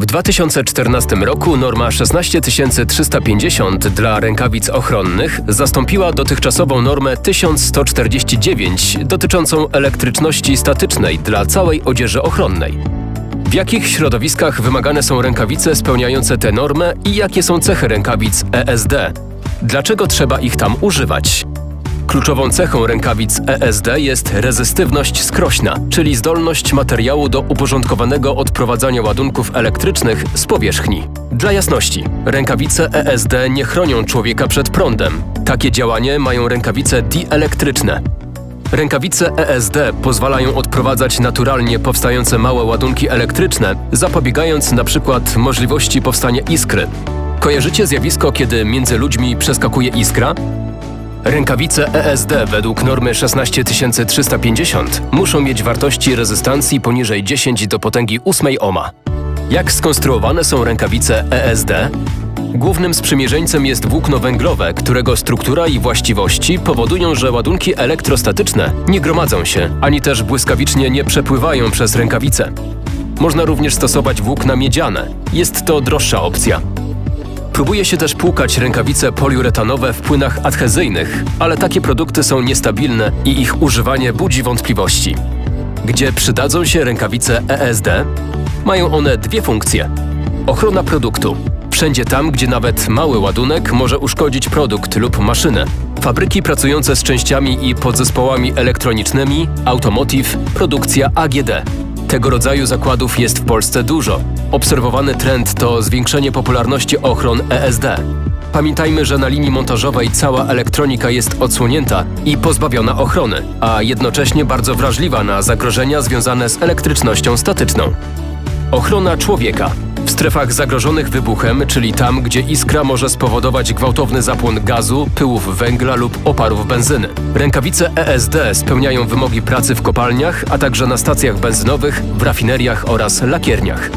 W 2014 roku norma 16350 dla rękawic ochronnych zastąpiła dotychczasową normę 1149 dotyczącą elektryczności statycznej dla całej odzieży ochronnej. W jakich środowiskach wymagane są rękawice spełniające tę normę i jakie są cechy rękawic ESD? Dlaczego trzeba ich tam używać? Kluczową cechą rękawic ESD jest rezystywność skrośna, czyli zdolność materiału do uporządkowanego odprowadzania ładunków elektrycznych z powierzchni. Dla jasności, rękawice ESD nie chronią człowieka przed prądem. Takie działanie mają rękawice dielektryczne. Rękawice ESD pozwalają odprowadzać naturalnie powstające małe ładunki elektryczne, zapobiegając np. możliwości powstania iskry. Kojarzycie zjawisko, kiedy między ludźmi przeskakuje iskra? Rękawice ESD według normy 16350 muszą mieć wartości rezystancji poniżej 10 do potęgi 8 ohma. Jak skonstruowane są rękawice ESD? Głównym sprzymierzeńcem jest włókno węglowe, którego struktura i właściwości powodują, że ładunki elektrostatyczne nie gromadzą się, ani też błyskawicznie nie przepływają przez rękawice. Można również stosować włókna miedziane. Jest to droższa opcja. Próbuje się też płukać rękawice poliuretanowe w płynach adhezyjnych, ale takie produkty są niestabilne i ich używanie budzi wątpliwości. Gdzie przydadzą się rękawice ESD? Mają one dwie funkcje. Ochrona produktu. Wszędzie tam, gdzie nawet mały ładunek może uszkodzić produkt lub maszynę. Fabryki pracujące z częściami i podzespołami elektronicznymi, automotive, produkcja AGD. Tego rodzaju zakładów jest w Polsce dużo. Obserwowany trend to zwiększenie popularności ochron ESD. Pamiętajmy, że na linii montażowej cała elektronika jest odsłonięta i pozbawiona ochrony, a jednocześnie bardzo wrażliwa na zagrożenia związane z elektrycznością statyczną. Ochrona człowieka. W strefach zagrożonych wybuchem, czyli tam, gdzie iskra może spowodować gwałtowny zapłon gazu, pyłów węgla lub oparów benzyny. Rękawice ESD spełniają wymogi pracy w kopalniach, a także na stacjach benzynowych, w rafineriach oraz lakierniach.